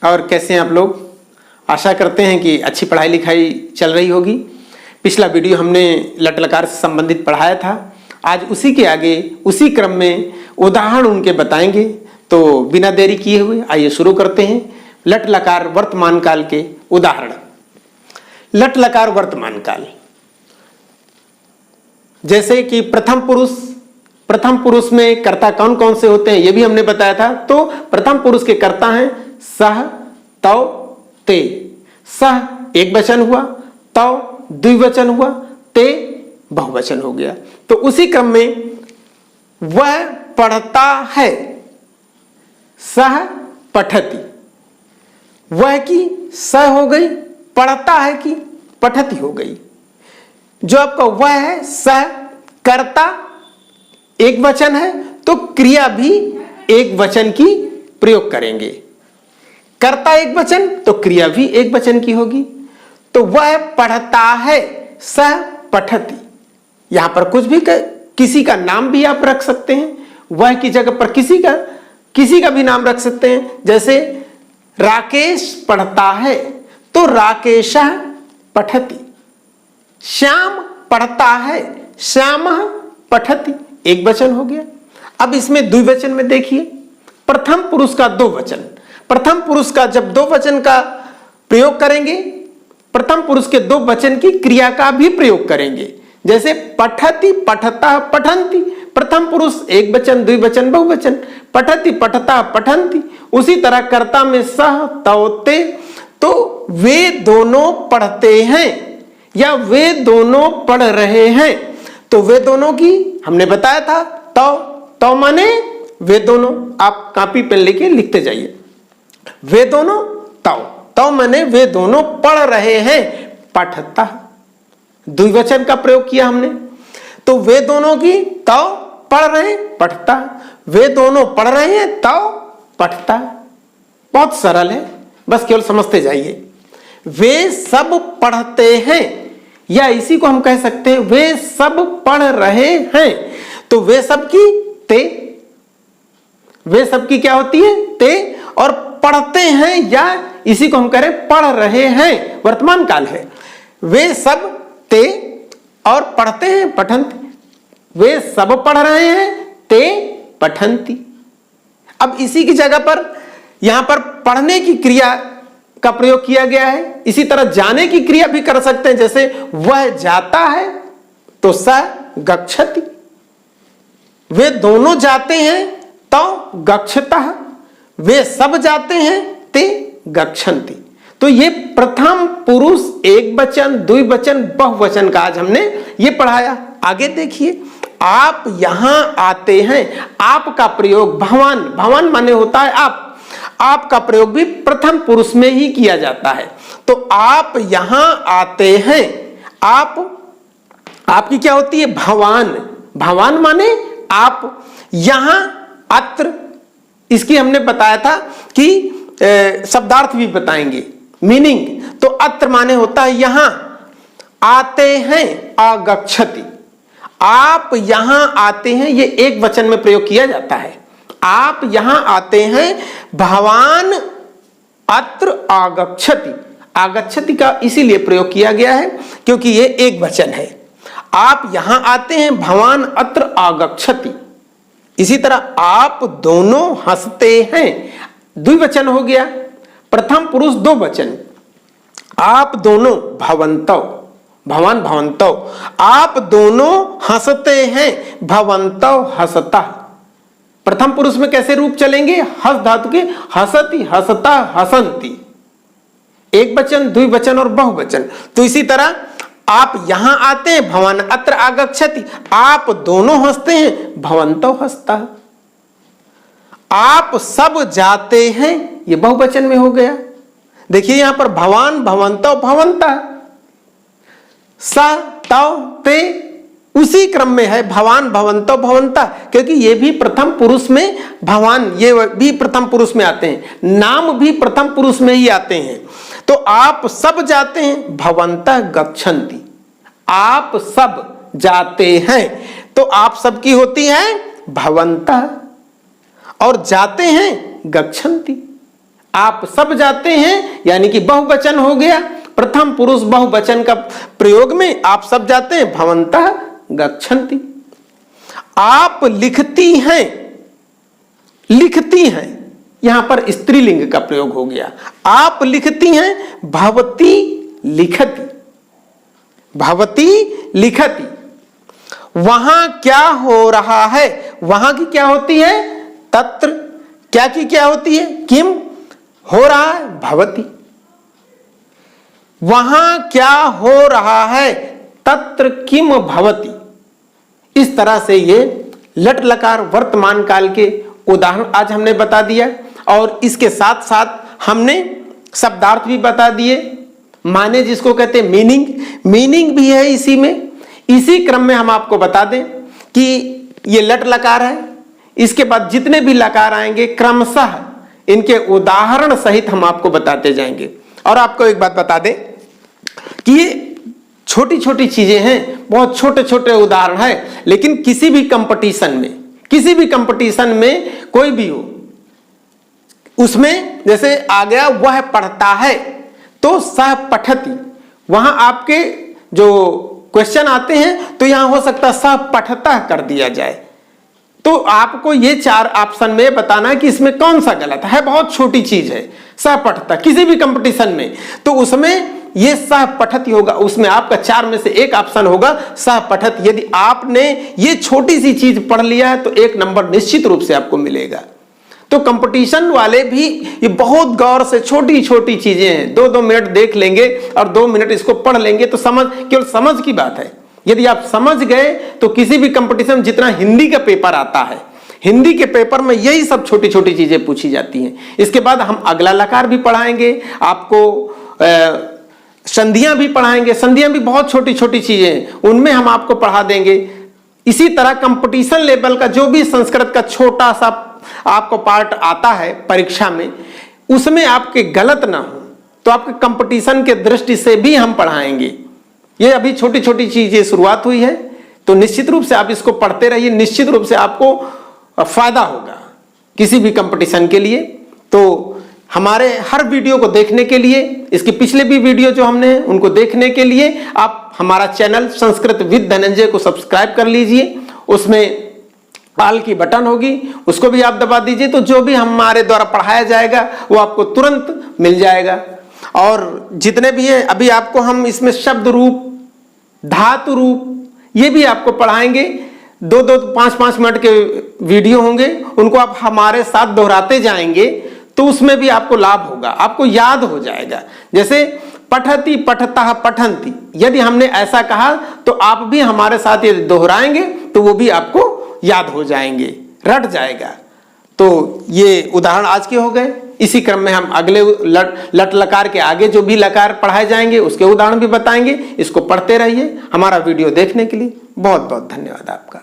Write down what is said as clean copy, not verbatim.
और कैसे हैं आप लोग। आशा करते हैं कि अच्छी पढ़ाई लिखाई चल रही होगी। पिछला वीडियो हमने लट लकार से संबंधित पढ़ाया था। आज उसी के आगे उसी क्रम में उदाहरण उनके बताएंगे। तो बिना देरी किए हुए आइए शुरू करते हैं। लट लकार वर्तमान काल के उदाहरण। लट लकार वर्तमान काल, जैसे कि प्रथम पुरुष में कर्ता कौन कौन से होते हैं ये भी हमने बताया था। तो प्रथम पुरुष के कर्ता हैं सह, तौ, ते। सह एक वचन हुआ, तौ द्विवचन हुआ, ते बहुवचन हो गया। तो उसी क्रम में वह पढ़ता है, सह पठति। वह की सह हो गई, पढ़ता है कि पठति हो गई। जो आपका वह है, सह कर्ता एक वचन है तो क्रिया भी एक वचन की प्रयोग करेंगे। कर्ता एक वचन तो क्रिया भी एक वचन की होगी। तो वह पढ़ता है, सह पठति। यहां पर कुछ भी किसी का नाम भी आप रख सकते हैं। वह की जगह पर किसी का भी नाम रख सकते हैं। जैसे राकेश पढ़ता है तो राकेशः पठति। श्याम पढ़ता है, श्यामः पठति। एक वचन हो गया। अब इसमें द्विवचन में देखिए, प्रथम पुरुष का दो वचन। प्रथम पुरुष का जब दो वचन का प्रयोग करेंगे, प्रथम पुरुष के दो वचन की क्रिया का भी प्रयोग करेंगे। जैसे पठति, पठता, पठन्ति। प्रथम पुरुष एक वचन, द्विवचन, बहुवचन। पठति, पठता, पठन्ति। उसी तरह कर्ता में सह, तौ, ते। तो वे दोनों पढ़ते हैं या वे दोनों पढ़ रहे हैं। तो वे दोनों की हमने बताया था तौ माने वे दोनों। आप कॉपी पेन लेके लिखते जाइए। वे दोनों तौ माने वे दोनों पढ़ रहे हैं, पठता। द्विवचन का प्रयोग किया हमने। तो वे दोनों की तौ पढ़ रहे हैं, पठता। वे दोनों पढ़ रहे हैं, तौ पठता। बहुत सरल है, बस केवल समझते जाइए। वे सब पढ़ते हैं, या इसी को हम कह सकते हैं वे सब पढ़ रहे हैं। तो वे सब की ते, वे सब की क्या होती है ते। और पढ़ते हैं या इसी को हम कह रहे हैं पढ़ रहे हैं, वर्तमान काल है। वे सब ते और पढ़ते हैं पठन्ति। वे सब पढ़ रहे हैं, ते पठन्ति। अब इसी की जगह पर यहां पर पढ़ने की क्रिया का प्रयोग किया गया है। इसी तरह जाने की क्रिया भी कर सकते हैं। जैसे वह जाता है तो स गच्छति। वे दोनों जाते हैं तो गच्छतः। वे सब जाते हैं ते गच्छन्ति। तो ये प्रथम पुरुष एक वचन, द्विवचन, बहुवचन का आज हमने ये पढ़ाया। आगे देखिए, आप यहां आते हैं। आप का प्रयोग भवान माने होता है आप। आपका प्रयोग भी प्रथम पुरुष में ही किया जाता है। तो आप यहां आते हैं। आपकी क्या होती है भवान माने आप। यहां अत्र, इसकी हमने बताया था कि शब्दार्थ भी बताएंगे, मीनिंग। तो अत्र माने होता है यहां। आते हैं आगच्छति। आप यहां आते हैं, ये एक वचन में प्रयोग किया जाता है। आप यहां आते हैं, भवान अत्र आगच्छति। आगच्छति का इसीलिए प्रयोग किया गया है क्योंकि ये एक वचन है। आप यहां आते हैं, भवान अत्र आगच्छति। इसी तरह आप दोनों हंसते हैं, द्विवचन हो गया। प्रथम पुरुष दो वचन, आप दोनों भवन्तौ, भवान भवन्तौ। आप दोनों हंसते हैं, भवन्तौ हसतः। प्रथम पुरुष में कैसे रूप चलेंगे, हस धातु के, हसति, हसता, हसन्ति। एक वचन, द्विवचन और बहुवचन। तो इसी तरह आप यहां आते हैं, भवान अत्र आगच्छति। आप दोनों हंसते हैं, भवन्तौ हसतः। आप सब जाते हैं, ये बहुवचन में हो गया। देखिए यहां पर भवान, भवन्तौ, भवन्तः। स, तौ, ते उसी क्रम में है, भवान, भवन्तौ, भवन्तः। क्योंकि ये भी प्रथम पुरुष में, भवान ये भी प्रथम पुरुष में आते हैं, नाम भी प्रथम पुरुष में ही आते हैं। तो आप सब जाते हैं, भवन्तः गच्छन्ति। आप सब जाते हैं, तो आप सब की होती है भवन्तः। और जाते हैं गच्छन्ति। आप सब जाते हैं, यानी कि बहुवचन हो गया। प्रथम पुरुष बहुवचन का प्रयोग में आप सब जाते हैं, भवन्तः गच्छन्ति। आप लिखती हैं, लिखती हैं, यहां पर स्त्रीलिंग का प्रयोग हो गया। आप लिखती हैं, भवती लिखति, भवती लिखति। वहां क्या हो रहा है, वहां की क्या होती है, तत्र। क्या की क्या होती है, किम। हो रहा है, भवती। वहां क्या हो रहा है, तत्र किम भवति। इस तरह से ये लट लकार वर्तमान काल के उदाहरण आज हमने बता दिया, और इसके साथ साथ हमने शब्दार्थ भी बता दिए, माने जिसको कहते हैं मीनिंग, मीनिंग भी है इसी में। इसी क्रम में हम आपको बता दें कि ये लट लकार है, इसके बाद जितने भी लकार आएंगे क्रमशः इनके उदाहरण सहित हम आपको बताते जाएंगे। और आपको एक बात बता दें कि ये छोटी छोटी चीजें हैं, बहुत छोटे छोटे उदाहरण है, लेकिन किसी भी कंपटीशन में, किसी भी कंपटीशन में कोई भी हो, उसमें जैसे आ गया वह पढ़ता है तो सह पठति, वहां आपके जो क्वेश्चन आते हैं तो यहां हो सकता है सह पठता कर दिया जाए। तो आपको ये चार ऑप्शन में बताना है कि इसमें कौन सा गलत है। बहुत छोटी चीज है सह पठता, किसी भी कंपटीशन में, तो उसमें ये सह पठति होगा, उसमें आपका चार में से एक ऑप्शन होगा सह पठति। यदि आपने ये छोटी सी चीज पढ़ लिया है तो एक नंबर निश्चित रूप से आपको मिलेगा। तो कंपटीशन वाले भी ये बहुत गौर से छोटी छोटी चीजें हैं, 2-2 मिनट देख लेंगे और 2 मिनट इसको पढ़ लेंगे तो समझ, केवल समझ की बात है। यदि आप समझ गए तो किसी भी कंपटीशन, जितना हिंदी का पेपर आता है, हिंदी के पेपर में यही सब छोटी छोटी चीजें पूछी जाती हैं। इसके बाद हम अगला लकार भी पढ़ाएंगे आपको, संधियां भी पढ़ाएंगे। संधियां भी बहुत छोटी छोटी चीजें हैं, उनमें हम आपको पढ़ा देंगे। इसी तरह कंपटीशन लेवल का जो भी संस्कृत का छोटा सा आपको पार्ट आता है परीक्षा में, उसमें आपके गलत ना हो तो आपके कंपटीशन के दृष्टि से भी हम पढ़ाएंगे। ये अभी छोटी छोटी चीजें शुरुआत हुई है, तो निश्चित रूप से आप इसको पढ़ते रहिए, निश्चित रूप से आपको फायदा होगा किसी भी कंपटीशन के लिए। तो हमारे हर वीडियो को देखने के लिए, इसके पिछले भी वीडियो जो हमने उनको देखने के लिए आप हमारा चैनल संस्कृत विद धनंजय को सब्सक्राइब कर लीजिए। उसमें ऑल की बटन होगी, उसको भी आप दबा दीजिए, तो जो भी हमारे द्वारा पढ़ाया जाएगा वो आपको तुरंत मिल जाएगा। और जितने भी हैं अभी आपको हम इसमें शब्द रूप, धातु रूप, ये भी आपको पढ़ाएंगे। 2-2, 5-5 मिनट के वीडियो होंगे, उनको आप हमारे साथ दोहराते जाएंगे तो उसमें भी आपको लाभ होगा, आपको याद हो जाएगा। जैसे पठति, पठतः, पठन्ति, यदि हमने ऐसा कहा तो आप भी हमारे साथ यदि दोहराएंगे तो वो भी आपको याद हो जाएंगे, रट जाएगा। तो ये उदाहरण आज के हो गए। इसी क्रम में हम अगले लट लकार के आगे जो भी लकार पढ़ाए जाएंगे उसके उदाहरण भी बताएंगे। इसको पढ़ते रहिए। हमारा वीडियो देखने के लिए बहुत बहुत धन्यवाद आपका।